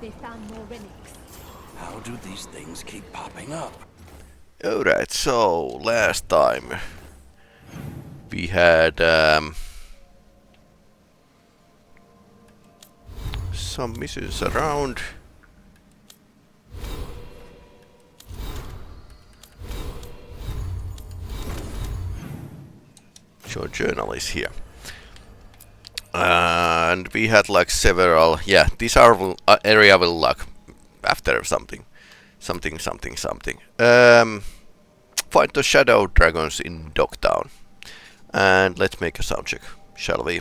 They found more relics. How do these things keep popping up? Alright, so last time we had some missions around. Your journal is here. And we had like several, yeah, this area will like after something. Find the shadow dragons in Dogtown. And let's make a sound check, shall we?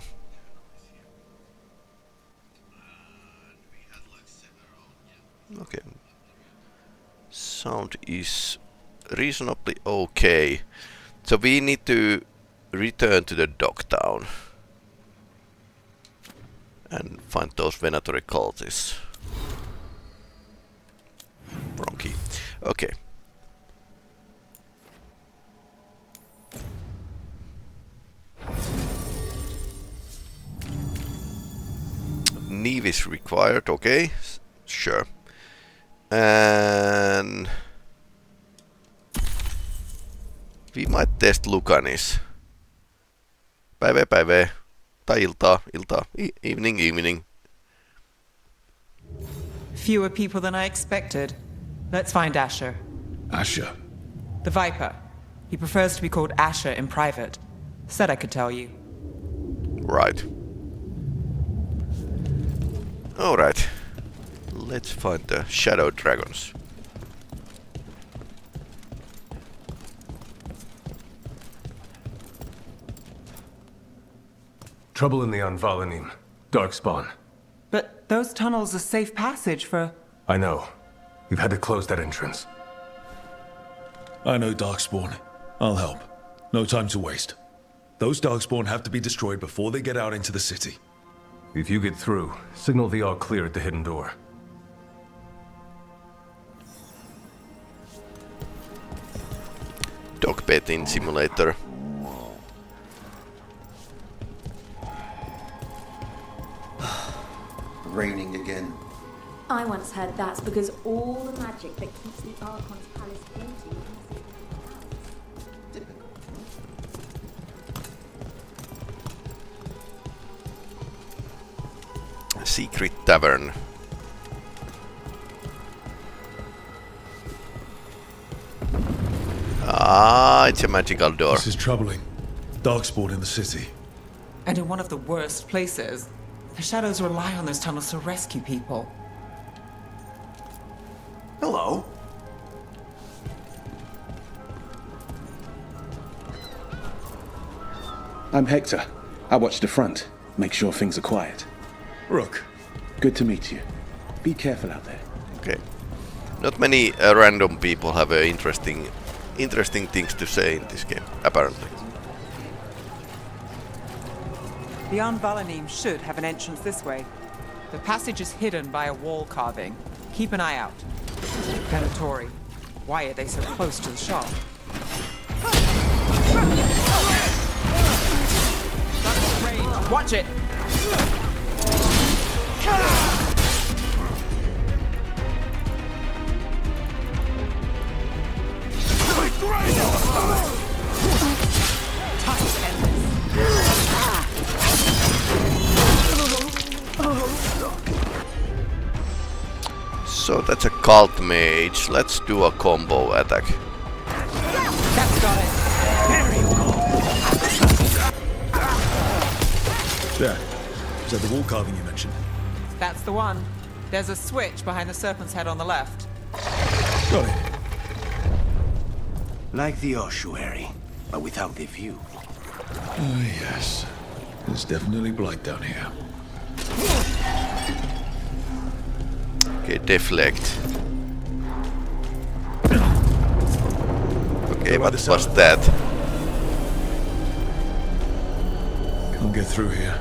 Okay. Sound is reasonably okay. So we need to return to the Dogtown and find those venatory cultists. Wrong key. Okay. Neve is required, okay? Sure. And we might test Lucanis. Päivä. Tai iltaa. Evening. Fewer people than I expected. Let's find Asher. Asher? The Viper. He prefers to be called Asher in private. Said I could tell you. Right. Alright. Let's find the shadow dragons. Trouble in the Anvalanim. Darkspawn. But those tunnels are safe passage for... I know. We've had to close that entrance. I know Darkspawn. I'll help. No time to waste. Those Darkspawn have to be destroyed before they get out into the city. If you get through, signal the all clear at the hidden door. Dog petting simulator. Raining again. I once heard that's because all the magic that keeps the Archon's palace empty is Secret tavern. Ah, it's a magical door. This is troubling. Darkspawn in the city. And in one of the worst places. The shadows rely on those tunnels to rescue people. Hello. I'm Hector. I watch the front. Make sure things are quiet. Rook. Good to meet you. Be careful out there. Okay. Not many random people have interesting things to say in this game, apparently. The Anvalanim should have an entrance this way. The passage is hidden by a wall carving. Keep an eye out. Venatori. Why are they so close to the shop? That's range. Watch it! Time's endless. So that's a cult mage. Let's do a combo attack. That's got it. There. Is that the wall carving you mentioned? That's the one. There's a switch behind the serpent's head on the left. Got it. Like the ossuary, but without the view. Oh, yes. There's definitely blight down here. Okay, deflect. Okay, what was that? Can't get through here.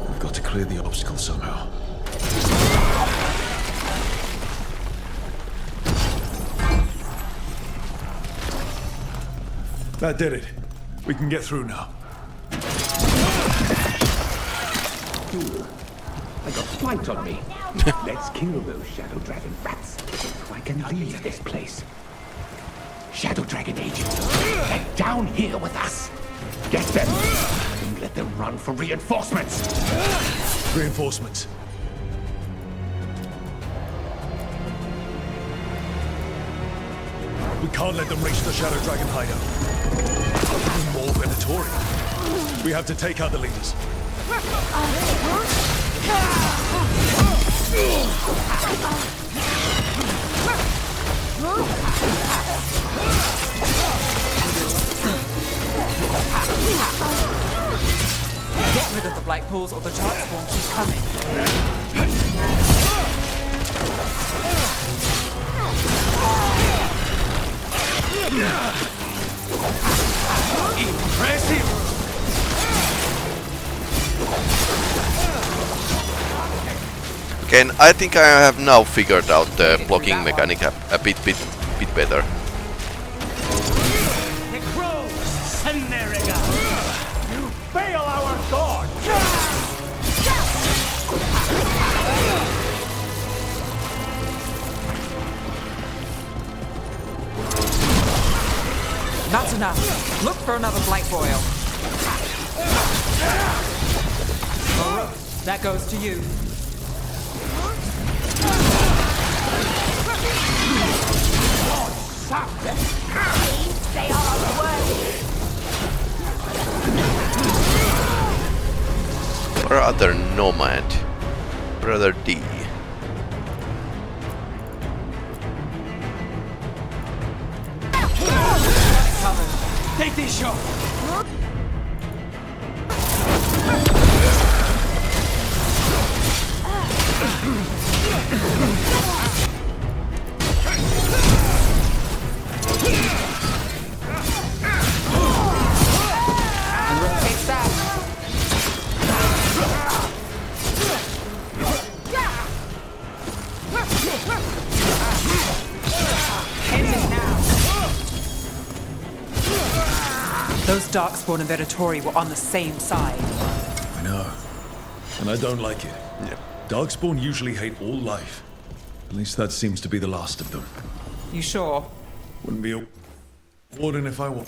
We've got to clear the obstacle somehow. That did it. We can get through now. fool. I got flight on me. Let's kill those Shadow Dragon rats so I can leave this place. Shadow Dragon agents, they're down here with us. Get them and let them run for reinforcements. Reinforcements. We can't let them reach the Shadow Dragon hideout. More Venatori. We have to take out the leaders. Get rid of the black pools or the charts won't keep coming. Impressive! Again, I think I have now figured out the blocking mechanic a bit better. The crows! Seneriga! You fail our god! Not enough. Look for another blight boil. That goes to you. They are worthy. Brother Nomad. Brother D. Take this shot! Rotate back. Those Darkspawn and Venatori were on the same side. I know. And I don't like it. Yeah. Darkspawn usually hate all life. At least that seems to be the last of them. You sure? Wouldn't be a warden if I were.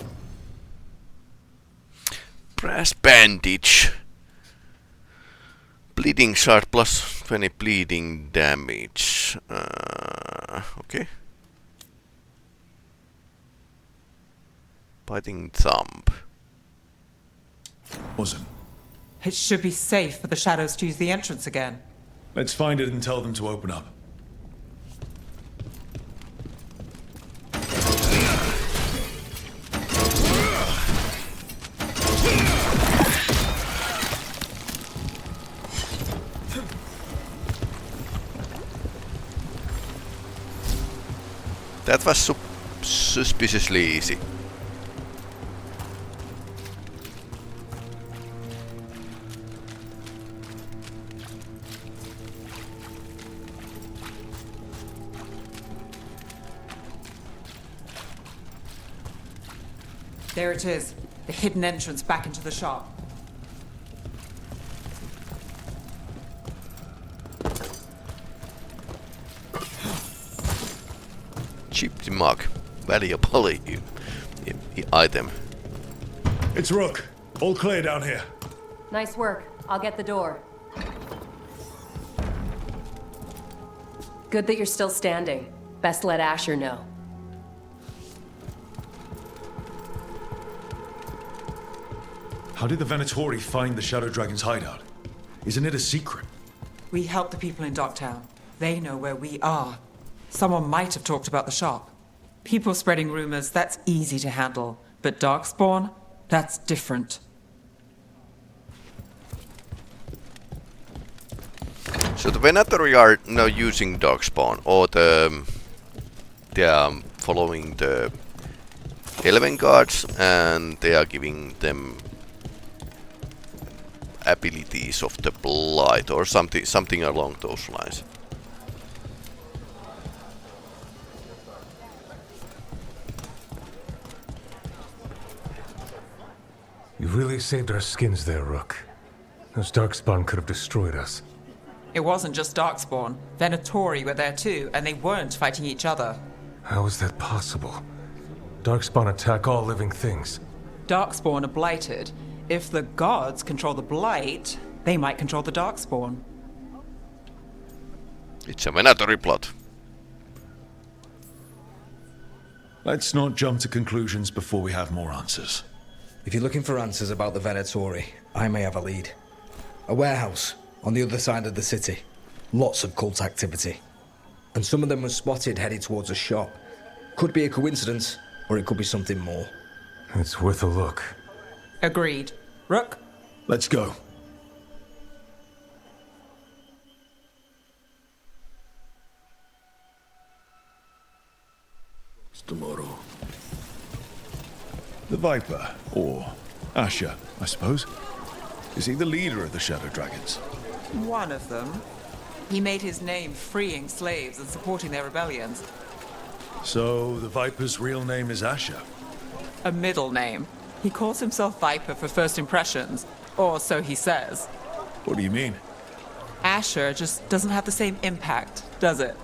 Brass bandage. Bleeding shard plus 20 bleeding damage. Okay. Biting thumb. Wasn't. It should be safe for the shadows to use the entrance again. Let's find it and tell them to open up. That was suspiciously easy. There it is. The hidden entrance back into the shop. Cheap mug. Valuable item. It's Rook. All clear down here. Nice work. I'll get the door. Good that you're still standing. Best let Asher know. How did the Venatori find the Shadow Dragon's hideout? Isn't it a secret? We help the people in Docktown. They know where we are. Someone might have talked about the shop. People spreading rumors, that's easy to handle. But Darkspawn? That's different. So the Venatori are now using Darkspawn, or they are following the Elven guards, and they are giving them abilities of the blight or something along those lines. You really saved our skins there, Rook. Those Darkspawn could have destroyed us. It wasn't just Darkspawn. Venatori were there too, and they weren't fighting each other. How is that possible? Darkspawn attack all living things. Darkspawn are blighted. If the gods control the blight, they might control the Darkspawn. It's a Venatori plot. Let's not jump to conclusions before we have more answers. If you're looking for answers about the Venatori, I may have a lead. A warehouse on the other side of the city. Lots of cult activity. And some of them were spotted headed towards a shop. Could be a coincidence, or it could be something more. It's worth a look. Agreed. Rook? Let's go. Tomorrow. The Viper, or Asher, I suppose. Is he the leader of the Shadow Dragons? One of them. He made his name freeing slaves and supporting their rebellions. So, the Viper's real name is Asher? A middle name. He calls himself Viper for first impressions, or so he says. What do you mean? Asher just doesn't have the same impact, does it?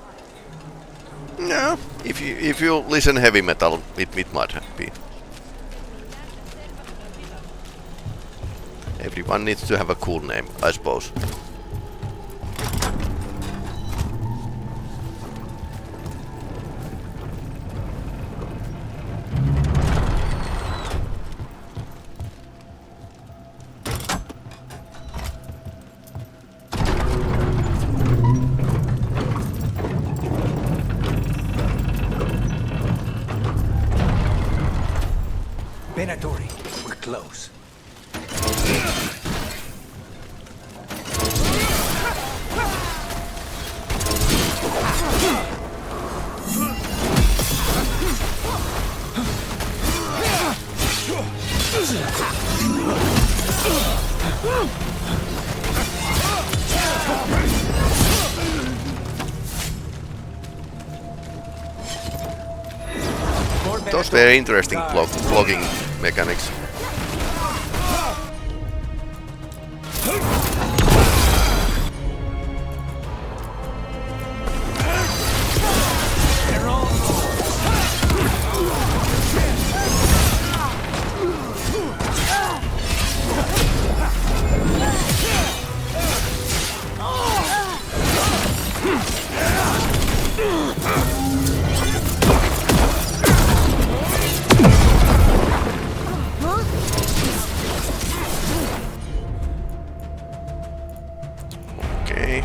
No, if you listen heavy metal, it might be. Everyone needs to have a cool name, I suppose. Venatori, we're close. Those were interesting blocking mechanics. Okay.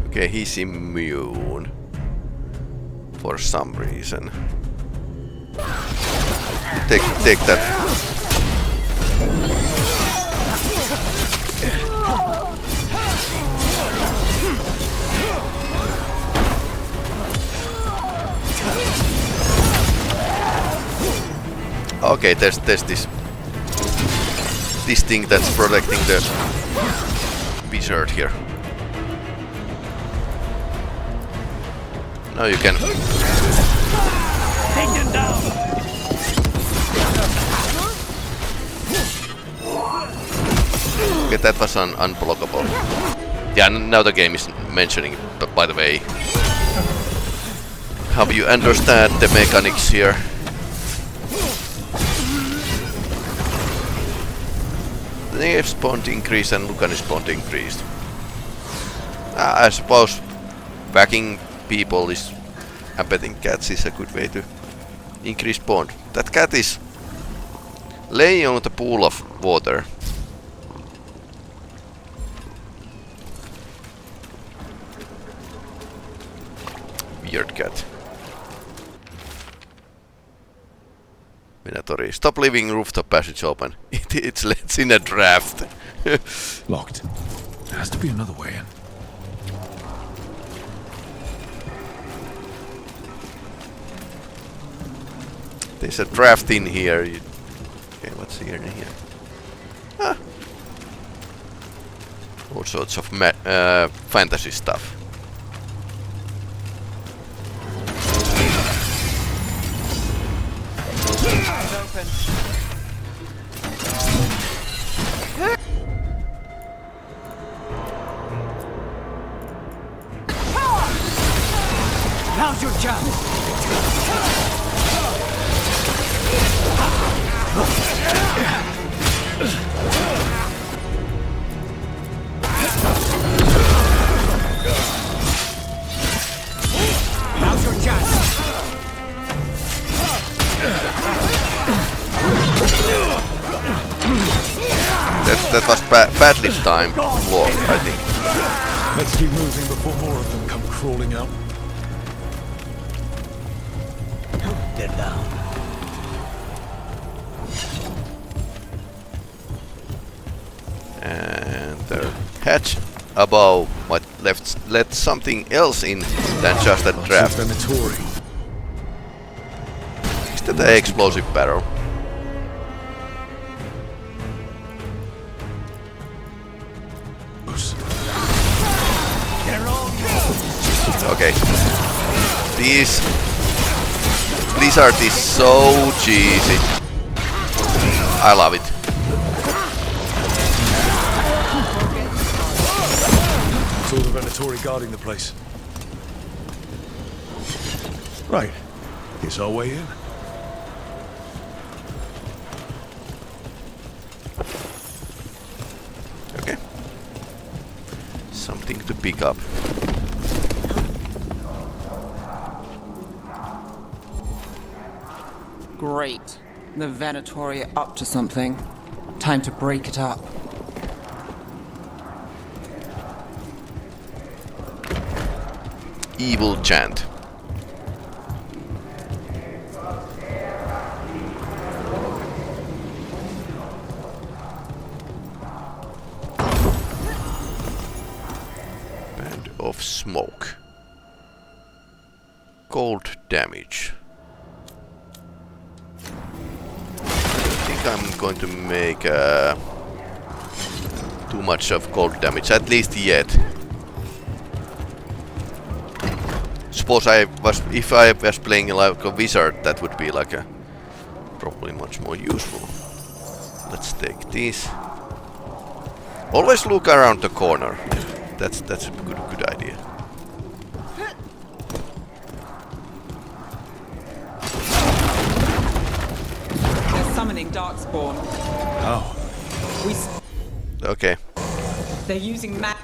Okay, he's immune for some reason. Take that. Okay, there's this thing that's protecting the wizard here. Now you can. Take them down! Okay, that was unblockable. Yeah, now the game is mentioning, but by the way, how you understand the mechanics here. The negative spawn increased and Lucan spawn increased. I suppose backing people is and petting cats is a good way to increase bond. That cat is laying on the pool of water. Weird cat. Venatori, stop leaving rooftop passage open. It lets in a draft. Locked. There has to be another way in. There's a draft in here. Okay, what's here in here? Ah. All sorts of fantasy stuff. Eyes open. Now's your chance. Now's your chance. That was badly timed walk, I think. Let's keep moving before more of them come crawling out. They're down. And the hatch above what let something else in than just a draft. Venatori. Is that the explosive barrel? Okay. These Blizzard is so cheesy. I love it. It's all the Venatori guarding the place. Right. Here's our way in. Okay. Something to pick up. Great. The Venatori are up to something. Time to break it up. Evil chant. Band of smoke. Cold damage. I'm going to make too much of cold damage, at least yet. Suppose if I was playing like a wizard, that would be like a probably much more useful. Let's take this. Always look around the corner. That's a good idea. Summoning Darkspawn. Oh. Okay. They're using magic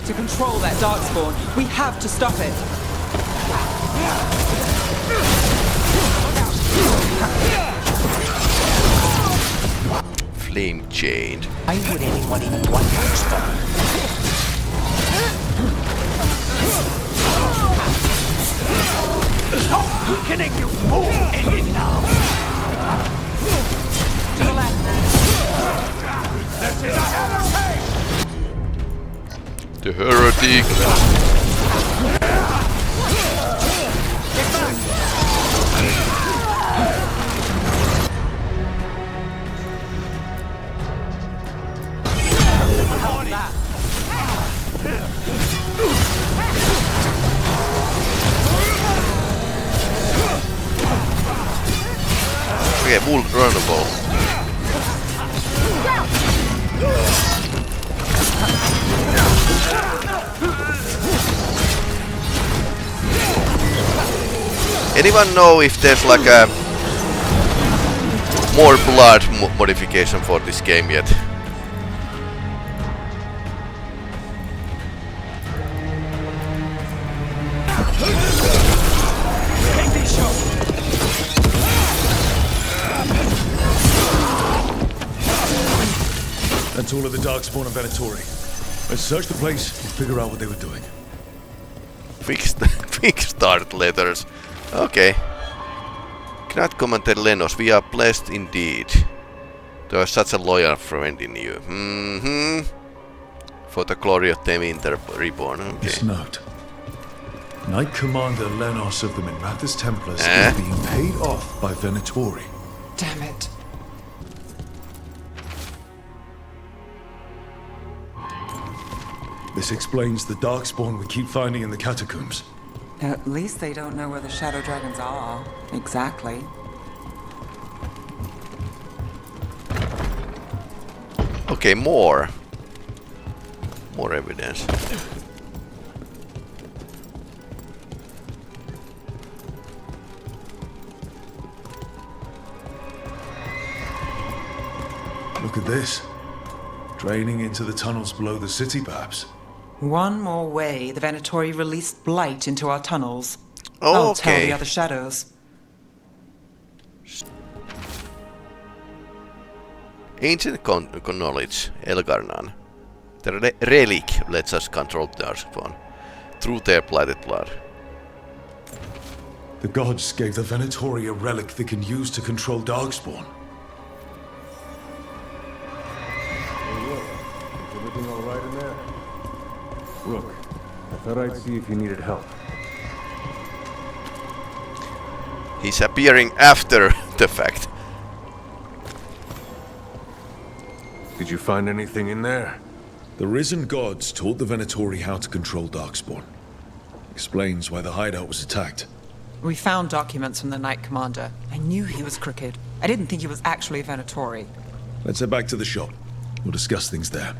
to control that Darkspawn. We have to stop it. Flame chained. Why would anyone even want Darkspawn? Stop weakening, you fool! Ending now! To the left. This is a heresy! The heretic. Okay, vulnerable. Anyone know if there's like a more blood modification for this game yet? That's all of the Darkspawn and Venatori. Let's search the place and figure out what they were doing. Fixed start letters. Okay. Cannot Commander Lenos, we are blessed indeed. There is such a loyal friend in you. For the glory of Tevinter Reborn. Okay. This note. Knight Commander Lenos of the Minrathous Templars is being paid off by Venatori. Damn it. This explains the Darkspawn we keep finding in the catacombs. At least they don't know where the Shadow Dragons are. Exactly. Okay, more evidence. Look at this. Draining into the tunnels below the city, perhaps. One more way the Venatori released blight into our tunnels. Oh, I'll tell okay. the other shadows. Ancient knowledge, Elgarnan. The relic lets us control Darkspawn through their blighted blood. The gods gave the Venatori a relic they can use to control Darkspawn. Everything all right in there? Look, I thought I'd see if you needed help. He's appearing after the fact. Did you find anything in there? The risen gods taught the Venatori how to control Darkspawn. Explains why the hideout was attacked. We found documents from the Knight Commander. I knew he was crooked. I didn't think he was actually a Venatori. Let's head back to the shop. We'll discuss things there.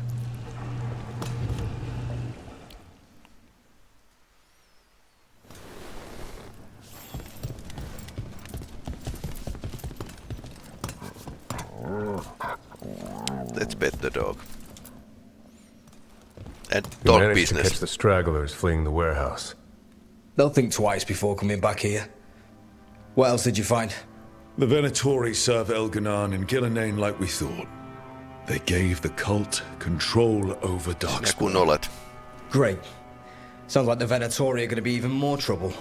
Let's bet the dog. And You dog managed to business. catch the stragglers fleeing the warehouse. They'll think twice before coming back here. What else did you find? The Venatori serve Elganan and Gillenane like we thought. They gave the cult control over Ja kun Darkspawn. olet. Great. Sounds like the Venatori are going to be even more trouble.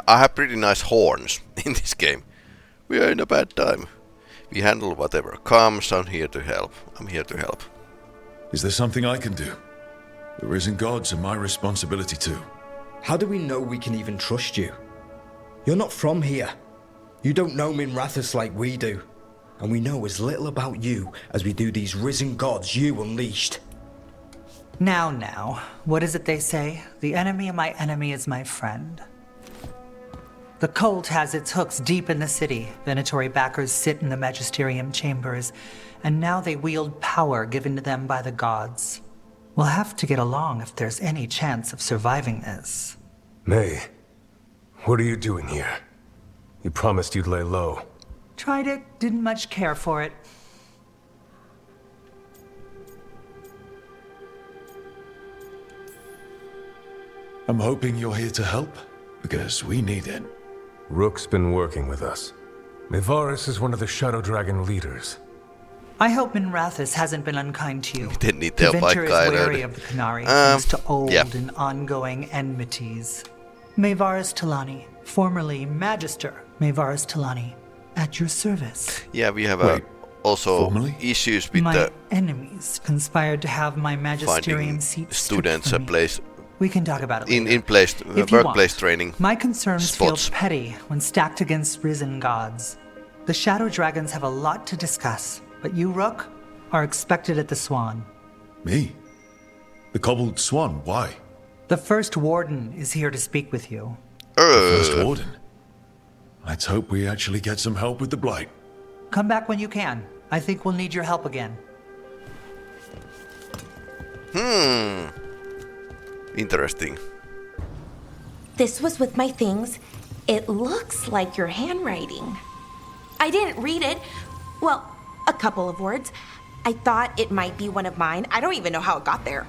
I have pretty nice horns in this game. We are in a bad time. We handle whatever comes. I'm here to help. Is there something I can do? The risen gods are my responsibility too. How do we know we can even trust you? You're not from here. You don't know Minrathous like we do. And we know as little about you as we do these risen gods you unleashed. Now, what is it they say? The enemy of my enemy is my friend. The cult has its hooks deep in the city. Venatori backers sit in the magisterium chambers, and now they wield power given to them by the gods. We'll have to get along if there's any chance of surviving this. May, what are you doing here? You promised you'd lay low. Tried it, didn't much care for it. I'm hoping you're here to help, because we need it. Rook's been working with us. Mevaris is one of the Shadow Dragon leaders. I hope Minrathous hasn't been unkind to you. Miten niitä on Venture is vaikka wary of the Canary thanks to old and ongoing enmities. Mevaris Talani, formerly Magister Mevaris Talani, at your service. Yeah, we have Wait, also formally? issues with My the enemies conspired to have my magisterium finding seat students stripped a from me. place We can talk about it later. in place If you workplace want. training. My concerns spots. feel petty when stacked against risen gods. The Shadow Dragons have a lot to discuss, but you, Rook, are expected at the Swan. Me? The Cobbled Swan, why? The First Warden is here to speak with you. First Warden. Let's hope we actually get some help with the Blight. Come back when you can. I think we'll need your help again. Interesting. This was with my things. It looks like your handwriting. I didn't read it. Well, a couple of words. I thought it might be one of mine. I don't even know how it got there.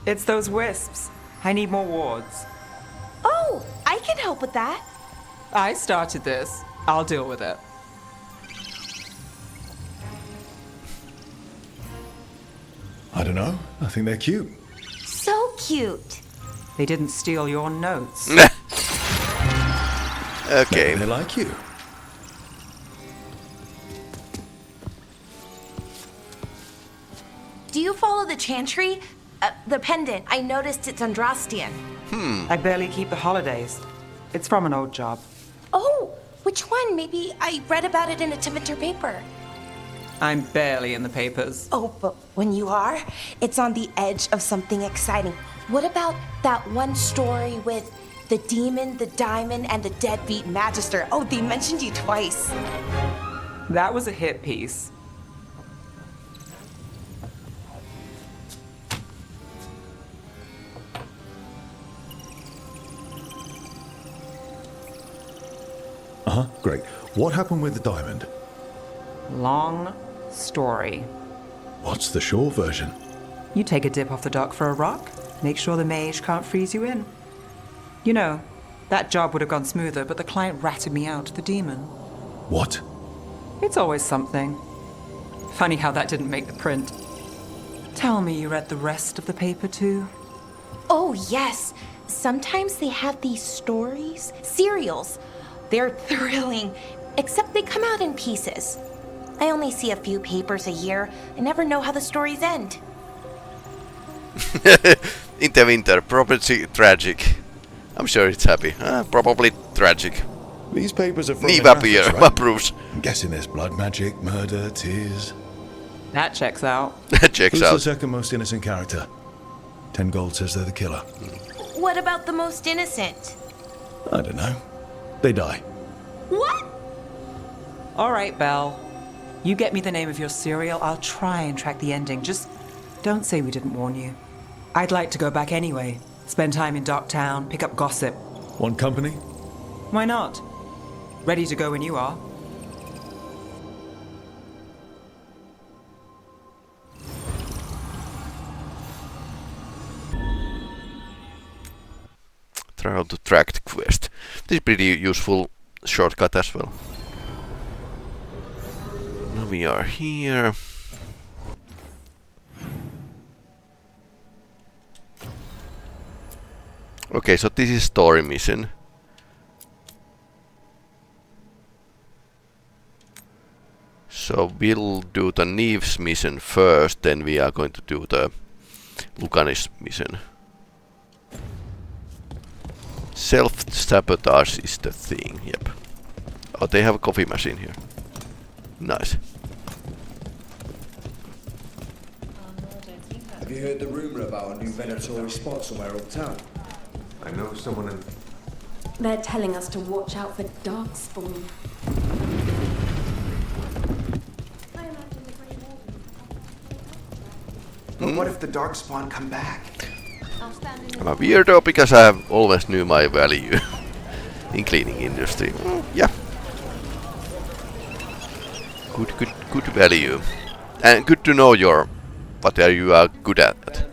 It's those wisps. I need more wards. Oh, I can help with that. I started this. I'll deal with it. I don't know. I think they're cute. So cute. They didn't steal your notes. Okay. They like you. Do you follow the chantry? The pendant. I noticed it's Andrastian. I barely keep the holidays. It's from an old job. Oh, which one? Maybe I read about it in a Timenter paper. I'm barely in the papers. Oh, but when you are, it's on the edge of something exciting. What about that one story with the demon, the diamond, and the deadbeat magister? Oh, they mentioned you twice. That was a hit piece. Uh-huh, great. What happened with the diamond? Long story. What's the short version? You take a dip off the dock for a rock, make sure the mage can't freeze you in. You know, that job would have gone smoother, but the client ratted me out to the demon. What? It's always something. Funny how that didn't make the print. Tell me you read the rest of the paper too? Oh, yes. Sometimes they have these stories, serials. They're thrilling, except they come out in pieces. I only see a few papers a year. I never know how the stories end. Interwinter, probably tragic. I'm sure it's happy. Probably tragic. These papers are from Neve the up here, graphics, my right? proofs. I'm guessing there's blood magic, murder, tears. That checks out. Checks Who's the out. second most innocent character? 10 gold says they're the killer. What about the most innocent? I don't know. They die. What? All right, Belle. You get me the name of your serial, I'll try and track the ending. Just don't say we didn't warn you. I'd like to go back anyway. Spend time in Docktown, pick up gossip. Want company? Why not? Ready to go when you are. Try how to track the quest. This is pretty useful shortcut as well. Now we are here. Okay, so this is story mission. So we'll do the Neve's mission first, then we are going to do the Lucanis mission. Self-sabotage is the thing, yep. Oh, they have a coffee machine here. Nice. Have you heard the rumour about a new Venatori spot somewhere uptown? I know someone in... They're telling us to watch out for Darkspawn. But what if the Darkspawn come back? I'm a weirdo because I have always knew my value in cleaning industry. Yeah. Good value. And good to know your what you are good at.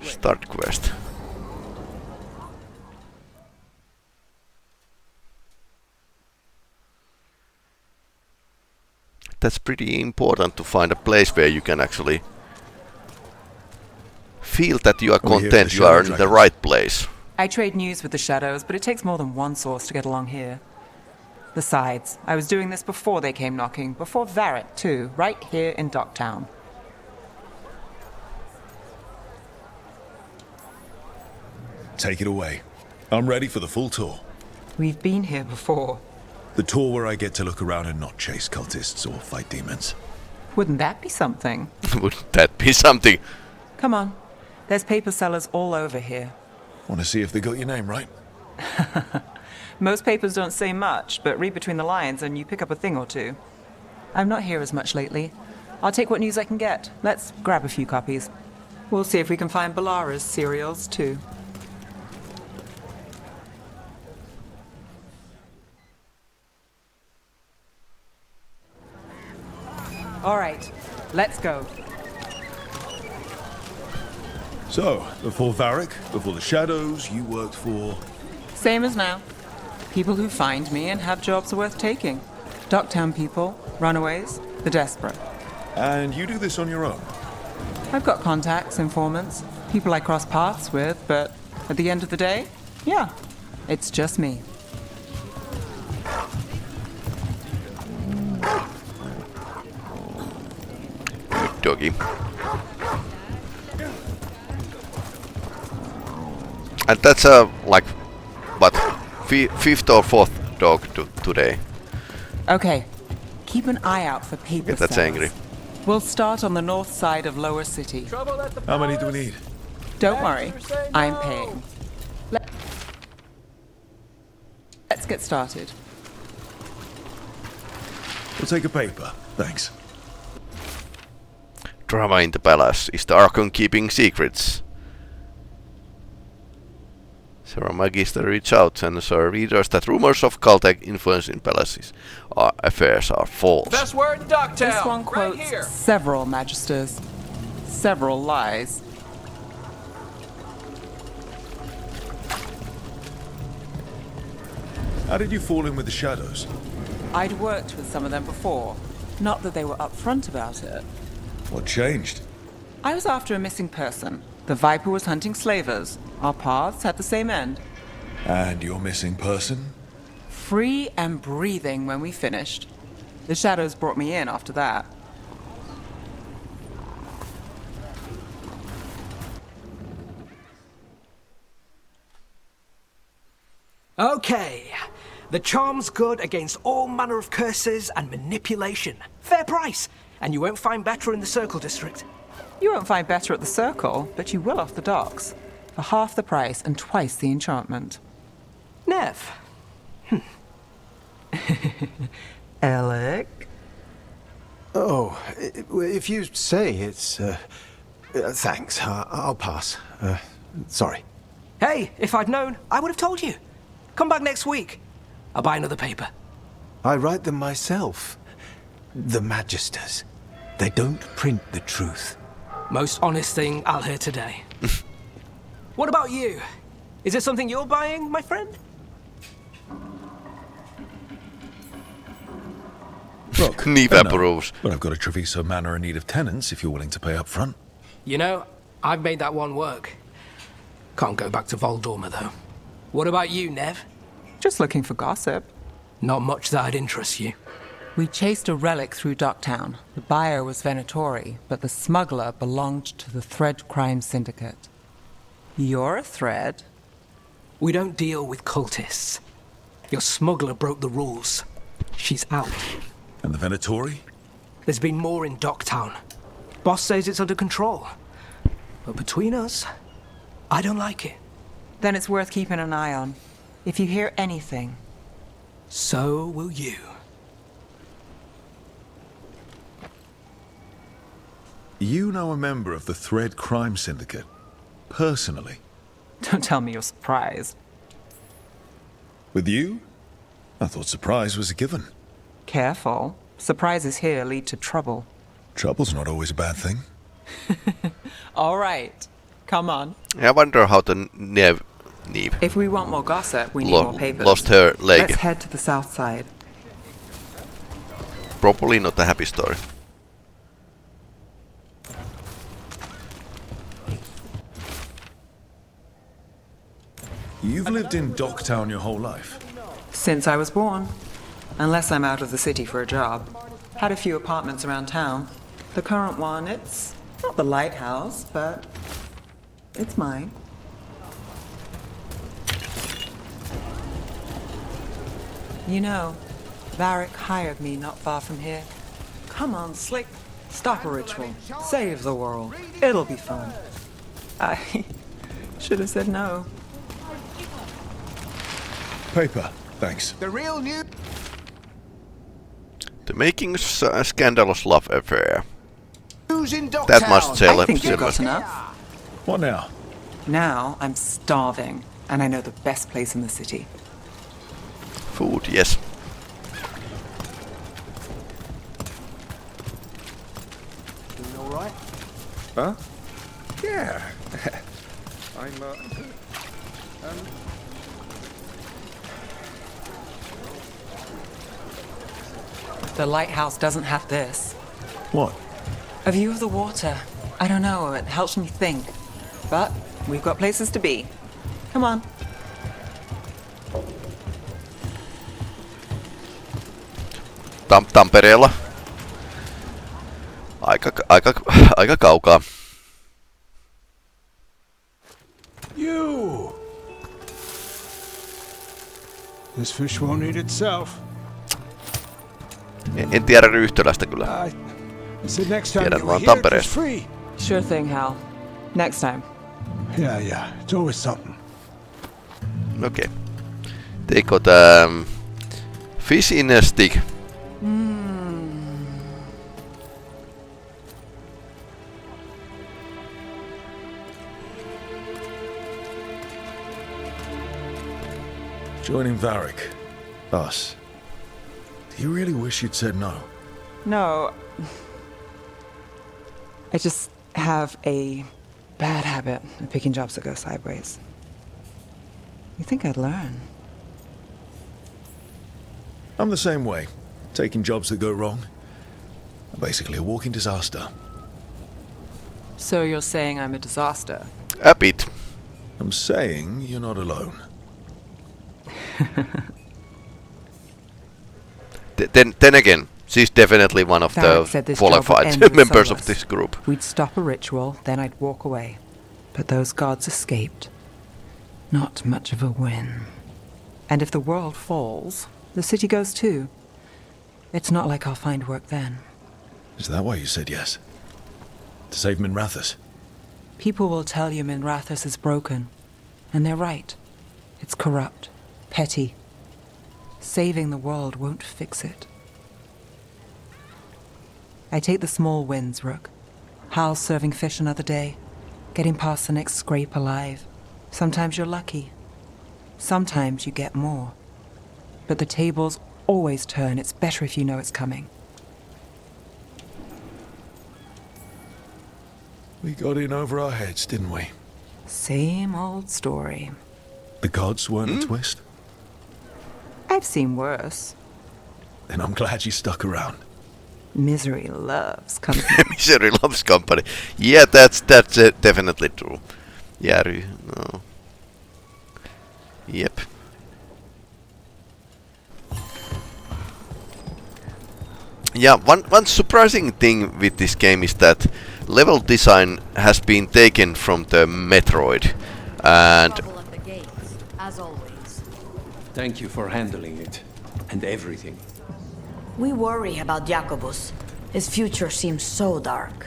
Start quest. That's pretty important to find a place where you can actually feel that you are content, you are in the right place. I trade news with the Shadows, but it takes more than one source to get along here. Besides, I was doing this before they came knocking, before Varret too, right here in Docktown. Take it away. I'm ready for the full tour. We've been here before. The tour where I get to look around and not chase cultists or fight demons. Wouldn't that be something? Wouldn't that be something? Come on. There's paper sellers all over here. Want to see if they got your name right? Most papers don't say much, but read between the lines and you pick up a thing or two. I'm not here as much lately. I'll take what news I can get. Let's grab a few copies. We'll see if we can find Balara's serials too. All right, let's go. So, before Varric, before the Shadows, you worked for... Same as now. People who find me and have jobs worth taking. Docktown people, runaways, the desperate. And you do this on your own? I've got contacts, informants, people I cross paths with, but at the end of the day, yeah, it's just me. doggy. And that's like, what, fifth or fourth dog today. Okay, keep an eye out for paper Get that's cells. angry. We'll start on the north side of Lower City. How many do we need? Don't worry, I'm paying. Let's get started. We'll take a paper. Thanks. Drama in the palace. Is the Archon keeping secrets? Several Magister reach out and assure readers that rumors of cultic influence in palaces affairs are false. Best word in Ducktown. This one quotes right here. several magisters, several lies. How did you fall in with the shadows? I'd worked with some of them before. Not that they were upfront about it. What changed? I was after a missing person. The Viper was hunting slavers. Our paths had the same end. And your missing person? Free and breathing when we finished. The shadows brought me in after that. Okay. The charm's good against all manner of curses and manipulation. Fair price. And you won't find better in the Circle District. You won't find better at the Circle, but you will off the docks. For half the price and twice the enchantment. Nev. Alec? Oh, if you say it's... thanks, I'll pass. Sorry. Hey, if I'd known, I would have told you. Come back next week. I'll buy another paper. I write them myself. The Magisters. They don't print the truth. Most honest thing I'll hear today. What about you? Is it something you're buying, my friend? Look, Neve approves. But I've got a Treviso Manor in need of tenants if you're willing to pay up front. You know, I've made that one work. Can't go back to Voldorma, though. What about you, Nev? Just looking for gossip. Not much that'd interest you. We chased a relic through Docktown. The buyer was Venatori, but the smuggler belonged to the Thread Crime Syndicate. You're a thread. We don't deal with cultists. Your smuggler broke the rules. She's out. And the Venatori? There's been more in Docktown. Boss says it's under control. But between us, I don't like it. Then it's worth keeping an eye on. If you hear anything. So will you. You know a member of the Thread Crime Syndicate? Personally? Don't tell me you're surprised. With you? I thought surprise was a given. Careful. Surprises here lead to trouble. Trouble's not always a bad thing. All right. Come on. I wonder how the Neve If we want more gossip, we need more papers. lost her leg. Let's head to the south side. Probably not a happy story. You've lived in Docktown your whole life? Since I was born. Unless I'm out of the city for a job. Had a few apartments around town. The current one, it's not the lighthouse, but it's mine. You know, Varric hired me not far from here. Come on, Slick. Stop a ritual. Save the world. It'll be fun. I should have said no. Paper, thanks. The real new... The making a scandalous love affair. news in Docktown. That must tell I a think you've got similar. enough. What now? Now I'm starving, and I know the best place in the city. Food, yes. Doing all right? Huh? Yeah. I'm, The lighthouse doesn't have this. What? A view of the water. I don't know, it helps me think. But we've got places to be. Come on. Tampereella. Aika kaukaa. You! This fish won't eat itself. En tiedä Ryhtölästä kyllä. I said next time Tiedän you vaan were here, it was Tampereesta. free. Sure thing, Hal. Next time. Yeah, it's always something. Okay. Take out fish in a stick. Joining Varric. Us. Do you really wish you'd said no? No. I just have a bad habit of picking jobs that go sideways. You think I'd learn? I'm the same way. Taking jobs that go wrong. I'm basically a walking disaster. So you're saying I'm a disaster? A bit. I'm saying you're not alone. Then again, she's definitely one of Varric said the this job would qualified end with members Solas. of this group. We'd stop a ritual, then I'd walk away. But those gods escaped. Not much of a win. And if the world falls, the city goes too. It's not like I'll find work then. Is that why you said yes? To save Minrathous? People will tell you Minrathous is broken. And they're right. It's corrupt. Petty. Saving the world won't fix it. I take the small wins, Rook. Hal serving fish another day. Getting past the next scrape alive. Sometimes you're lucky. Sometimes you get more. But the tables always turn. It's better if you know it's coming. We got in over our heads, didn't we? Same old story. The gods weren't a twist? I've seen worse. Then I'm glad you stuck around. Misery loves company. Misery loves company. Yeah, that's definitely true. Yeah, no. Yep. Yeah, one surprising thing with this game is that level design has been taken from the Metroid, and as always. Thank you for handling it. And everything. We worry about Jacobus. His future seems so dark.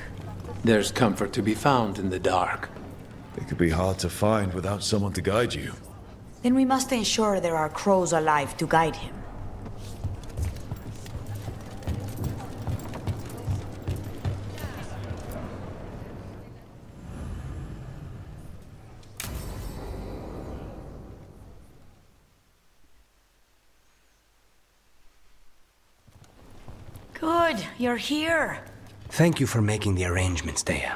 There's comfort to be found in the dark. It could be hard to find without someone to guide you. Then we must ensure there are crows alive to guide him. Good, you're here. Thank you for making the arrangements, Dea.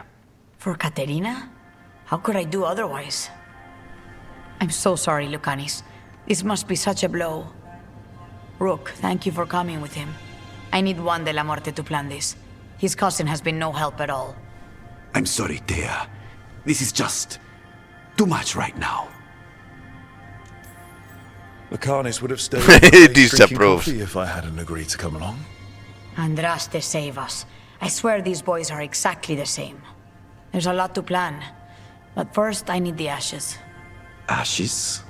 For Katerina? How could I do otherwise? I'm so sorry, Lucanis. This must be such a blow. Rook, thank you for coming with him. I need Juan de la Muerte to plan this. His cousin has been no help at all. I'm sorry, Dea. This is just too much right now. Lucanis would have stayed He drinking disapproves. coffee if I hadn't agreed to come along. Andraste, save us. I swear these boys are exactly the same. There's a lot to plan. But first, I need the ashes. Ashes?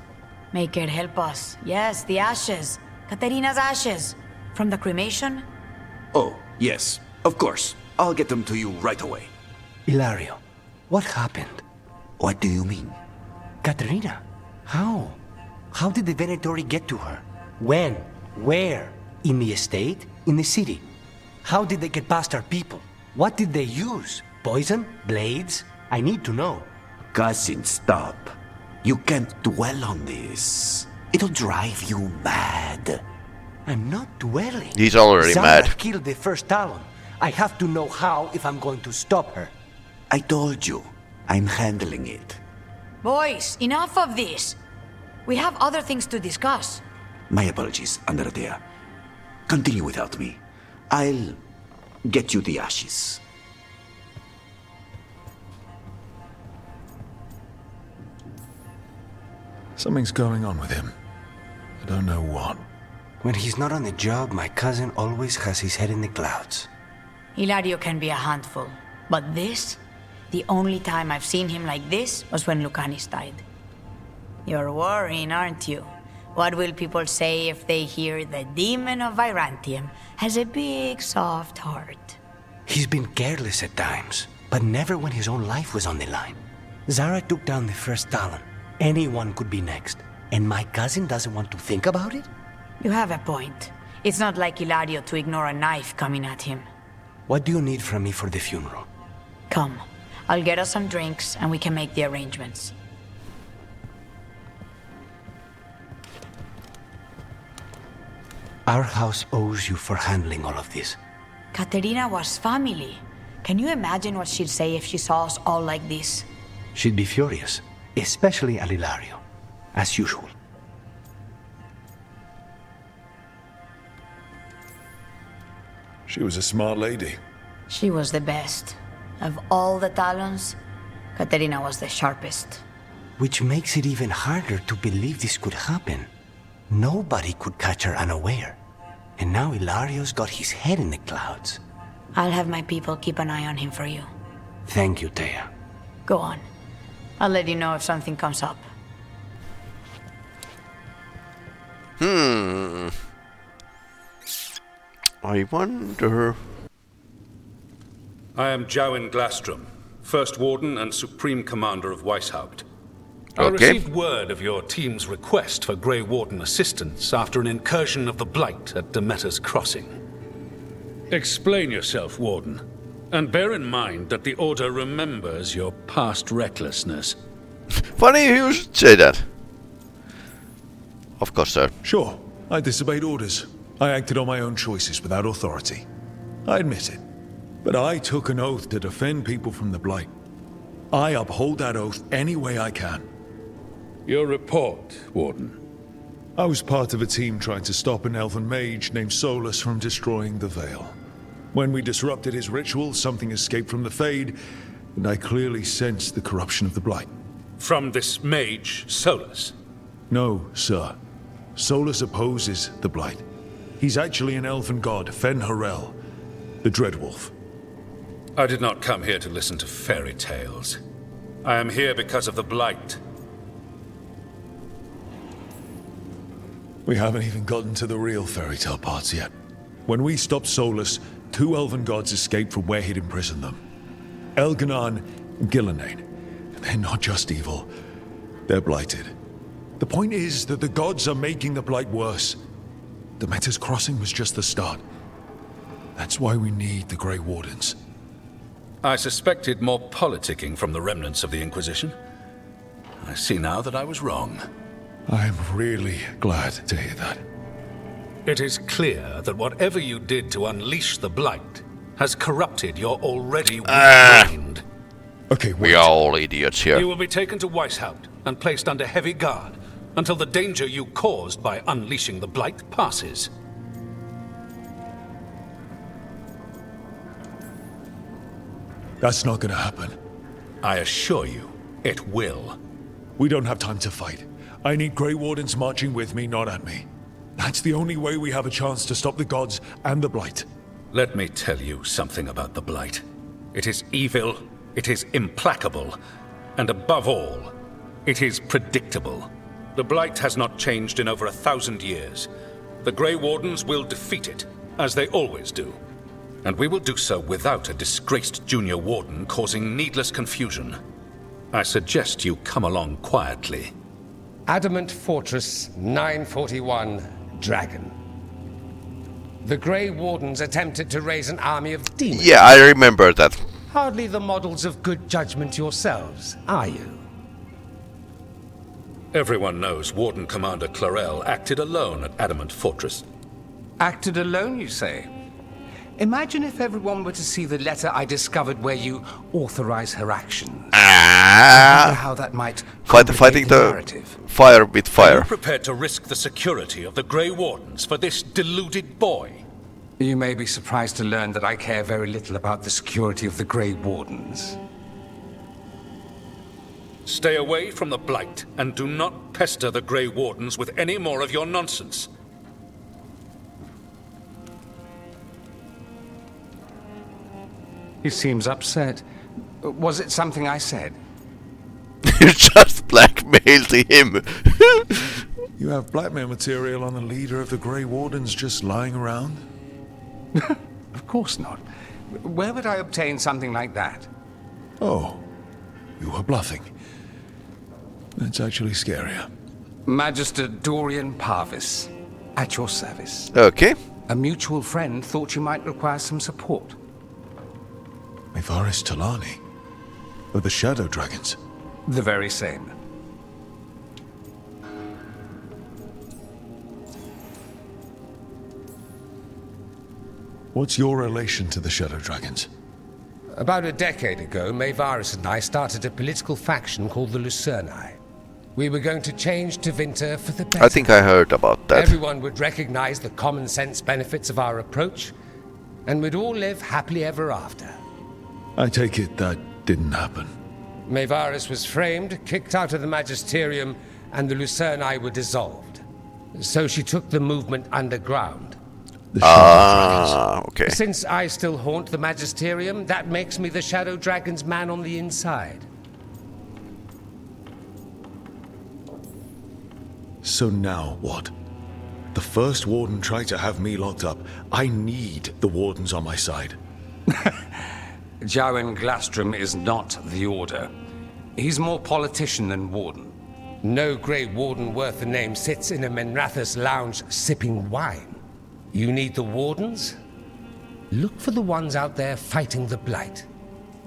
Maker, help us. Yes, the ashes. Katerina's ashes. From the cremation? Oh, yes, of course. I'll get them to you right away. Ilario, what happened? What do you mean? Katerina, how? How did the Venatori get to her? When? Where? In the estate? In the city? How did they get past our people? What did they use? Poison? Blades? I need to know. Cousin, stop. You can't dwell on this. It'll drive you mad. I'm not dwelling. He's already Zara mad. killed the first Talon. I have to know how if I'm going to stop her. I told you. I'm handling it. Boys, enough of this. We have other things to discuss. My apologies, Andradea. Continue without me. I'll get you the ashes. Something's going on with him. I don't know what. When he's not on the job, my cousin always has his head in the clouds. Hilario can be a handful, but this? The only time I've seen him like this was when Lucanis died. You're worrying, aren't you? What will people say if they hear the demon of Virantium has a big, soft heart? He's been careless at times, but never when his own life was on the line. Zara took down the first Talon. Anyone could be next. And my cousin doesn't want to think about it? You have a point. It's not like Hilario to ignore a knife coming at him. What do you need from me for the funeral? Come. I'll get us some drinks and we can make the arrangements. Our house owes you for handling all of this. Katerina was family. Can you imagine what she'd say if she saw us all like this? She'd be furious, especially at Hilario, as usual. She was a smart lady. She was the best. Of all the Talons, Katerina was the sharpest. Which makes it even harder to believe this could happen. Nobody could catch her unaware. And now Hilario's got his head in the clouds. I'll have my people keep an eye on him for you. Thank you, Thea. Go on. I'll let you know if something comes up. I wonder... I am Jowin Glastrom, First Warden and Supreme Commander of Weishaupt. I Okay. received word of your team's request for Grey Warden assistance after an incursion of the Blight at Demeter's Crossing. Explain yourself, Warden, and bear in mind that the Order remembers your past recklessness. Funny you should say that. Of course, sir. Sure, I disobeyed orders. I acted on my own choices without authority. I admit it. But I took an oath to defend people from the Blight. I uphold that oath any way I can. Your report, Warden. I was part of a team trying to stop an elven mage named Solas from destroying the Veil. When we disrupted his ritual, something escaped from the Fade, and I clearly sensed the corruption of the Blight. From this mage, Solas? No, sir. Solas opposes the Blight. He's actually an elven god, Fen Harel, the Dreadwolf. I did not come here to listen to fairy tales. I am here because of the Blight. We haven't even gotten to the real fairy tale parts yet. When we stopped Solas, 2 elven gods escaped from where he'd imprisoned them. Elganon and Gillenane. They're not just evil. They're blighted. The point is that the gods are making the Blight worse. Demeter's Crossing was just the start. That's why we need the Grey Wardens. I suspected more politicking from the remnants of the Inquisition. I see now that I was wrong. I'm really glad to hear that. It is clear that whatever you did to unleash the Blight has corrupted your already weak mind. Okay, we are all idiots here. You will be taken to Weishaupt and placed under heavy guard until the danger you caused by unleashing the Blight passes. That's not gonna happen. I assure you, it will. We don't have time to fight. I need Grey Wardens marching with me, not at me. That's the only way we have a chance to stop the gods and the Blight. Let me tell you something about the Blight. It is evil, it is implacable, and above all, it is predictable. The Blight has not changed in over 1,000 years. The Grey Wardens will defeat it, as they always do. And we will do so without a disgraced junior warden causing needless confusion. I suggest you come along quietly. Adamant Fortress 941, Dragon. The Grey Wardens attempted to raise an army of demons. Yeah, I remember that. Hardly the models of good judgment yourselves, are you? Everyone knows Warden Commander Clarel acted alone at Adamant Fortress. Acted alone, you say? Imagine if everyone were to see the letter I discovered where you authorize her actions. I wonder how that might Fighting the narrative. fire with fire. Are you prepared to risk the security of the Grey Wardens for this deluded boy? You may be surprised to learn that I care very little about the security of the Grey Wardens. Stay away from the Blight, and do not pester the Grey Wardens with any more of your nonsense. He seems upset. Was it something I said? You just blackmailed him. You have blackmail material on the leader of the Grey Wardens just lying around? Of course not. Where would I obtain something like that? Oh, you were bluffing. That's actually scarier. Magister Dorian Parvis, at your service. Okay. A mutual friend thought you might require some support. Mevaris Talani? Of the Shadow Dragons? The very same. What's your relation to the Shadow Dragons? About a decade ago, Mevaris and I started a political faction called the Lucerni. We were going to change Tevinter for the better. I think I heard about that. Everyone would recognize the common sense benefits of our approach, and we'd all live happily ever after. I take it that didn't happen. Mevaris was framed, kicked out of the Magisterium, and the Lucerni were dissolved. So she took the movement underground. Okay. Since I still haunt the Magisterium, that makes me the Shadow Dragon's man on the inside. So now what? The first warden tried to have me locked up. I need the wardens on my side. Jowen Glastrom is not the Order. He's more politician than warden. No Grey Warden worth the name sits in a Menrathus lounge sipping wine. You need the wardens? Look for the ones out there fighting the Blight.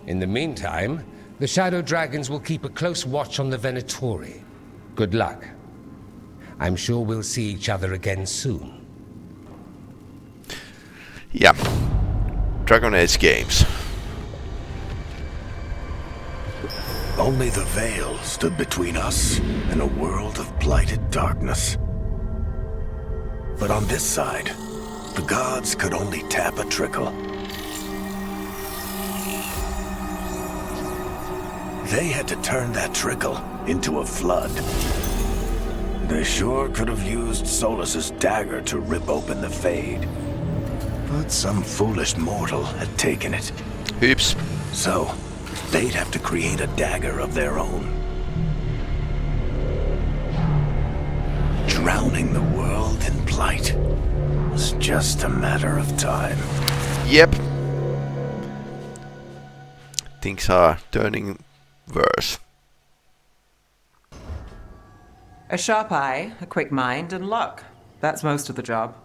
In the meantime, the Shadow Dragons will keep a close watch on the Venatori. Good luck. I'm sure we'll see each other again soon. Yeah. Dragon Age games. Only the veil stood between us and a world of blighted darkness. But on this side, the gods could only tap a trickle. They had to turn that trickle into a flood. They sure could have used Solas's dagger to rip open the Fade. But some foolish mortal had taken it. Oops. So, they'd have to create a dagger of their own. Drowning the world in blight was just a matter of time. Yep. Things are turning worse. A sharp eye, a quick mind, and luck. That's most of the job.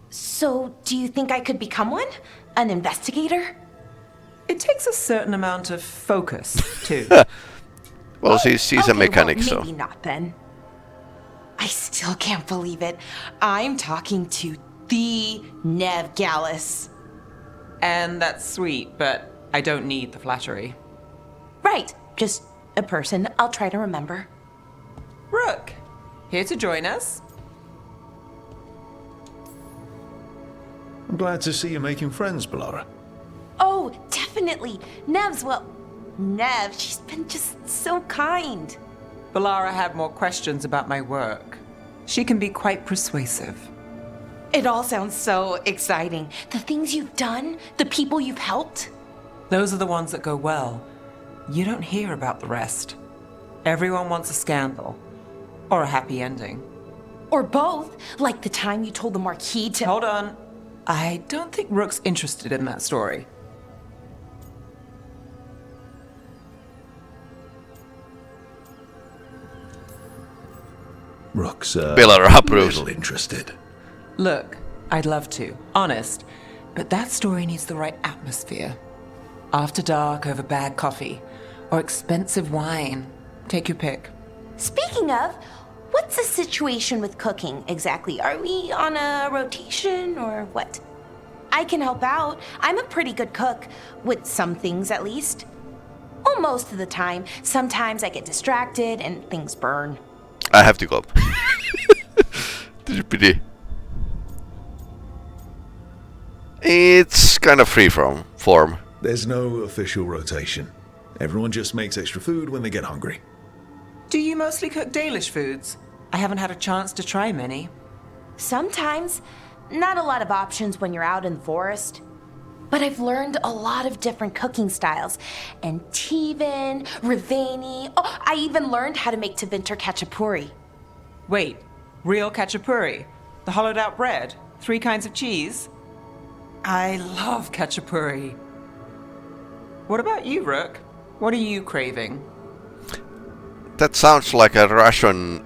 So, do you think I could become one? An investigator? It takes a certain amount of focus, too. Well, she's okay, a mechanic, well, so... maybe not then. I still can't believe it. I'm talking to the Nev Gallus. And that's sweet, but I don't need the flattery. Right, just a person I'll try to remember. Rook, here to join us. I'm glad to see you making friends, Bellara. Oh, definitely. Nev, she's been just so kind. Bellara had more questions about my work. She can be quite persuasive. It all sounds so exciting. The things you've done, the people you've helped. Those are the ones that go well. You don't hear about the rest. Everyone wants a scandal. Or a happy ending. Or both, like the time you told the Marquis to— Hold on. I don't think Rook's interested in that story. Rook's Bellara approves. little interested. Look, I'd love to, honest, but that story needs the right atmosphere. After dark over bad coffee, or expensive wine. Take your pick. Speaking of, what's the situation with cooking exactly? Are we on a rotation or what? I can help out. I'm a pretty good cook, with some things at least. Well, most of the time. Sometimes I get distracted and things burn. I have to go. It's kind of free from form. There's no official rotation. Everyone just makes extra food when they get hungry. Do you mostly cook Dalish foods? I haven't had a chance to try many. Sometimes. Not a lot of options when you're out in the forest. But I've learned a lot of different cooking styles. And Tevan, Rivani. Oh, I even learned how to make Tevinter Khachapuri. Wait, real khachapuri? The hollowed out bread? 3 kinds of cheese? I love khachapuri. What about you, Rook? What are you craving? That sounds like a Russian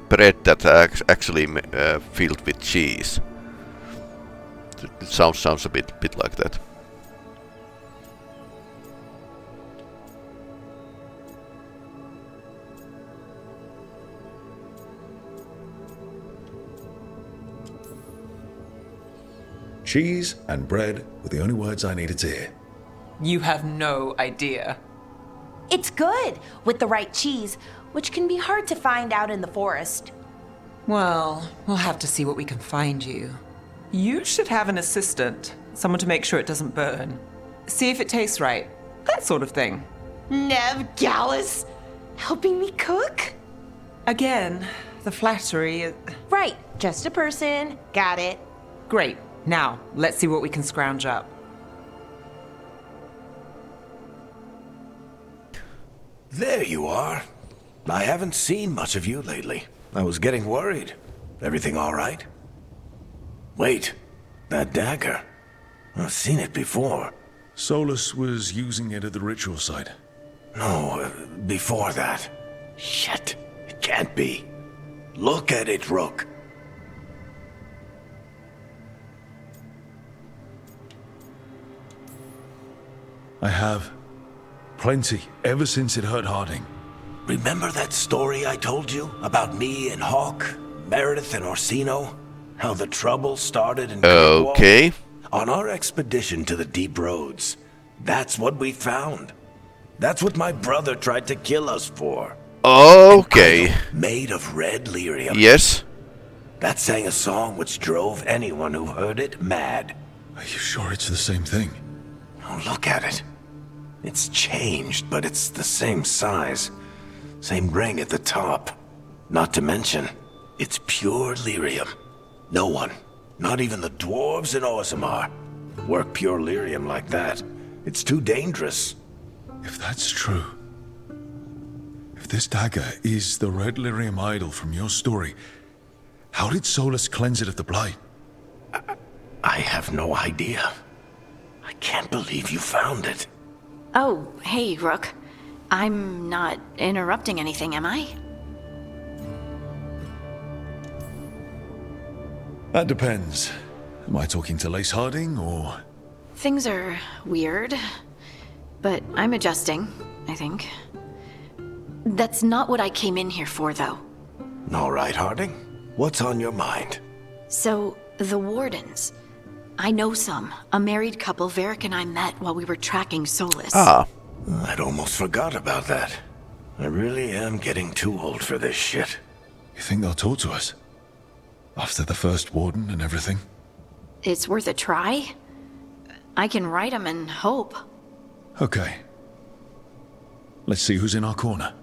bread that actually filled with cheese. It sounds a bit like that. Cheese and bread were the only words I needed to hear. You have no idea. It's good with the right cheese, which can be hard to find out in the forest. Well, we'll have to see what we can find you. You should have an assistant, someone to make sure it doesn't burn. See if it tastes right, that sort of thing. Nev Gallus, helping me cook? Again, the flattery. Right, just a person. Got it. Great. Now, let's see what we can scrounge up. There you are. I haven't seen much of you lately. I was getting worried. Everything all right? Wait, that dagger. I've seen it before. Solas was using it at the ritual site. No, before that. Shit, it can't be. Look at it, Rook. I have. Plenty, ever since it hurt Harding. Remember that story I told you about me and Hawk, Meredith and Orsino? How the trouble started in Cornwall? Okay. On our expedition to the deep roads, that's what we found. That's what my brother tried to kill us for. Okay. An idol made of red lyrium. Yes. That sang a song which drove anyone who heard it mad. Are you sure it's the same thing? Oh, look at it. It's changed, but it's the same size. Same ring at the top. Not to mention, it's pure lyrium. No one, not even the dwarves in Orzammar, work pure lyrium like that. It's too dangerous. If that's true, if this dagger is the red lyrium idol from your story, how did Solas cleanse it of the blight? I have no idea. I can't believe you found it. Oh, hey, Rook. I'm not interrupting anything, am I? That depends. Am I talking to Lace Harding, or...? Things are weird, but I'm adjusting, I think. That's not what I came in here for, though. All right, Harding. What's on your mind? So, the Wardens. I know some. A married couple Varric and I met while we were tracking Solas. Ah. I'd almost forgot about that. I really am getting too old for this shit. You think they'll talk to us? After the first warden and everything? It's worth a try. I can write them and hope. Okay. Let's see who's in our corner.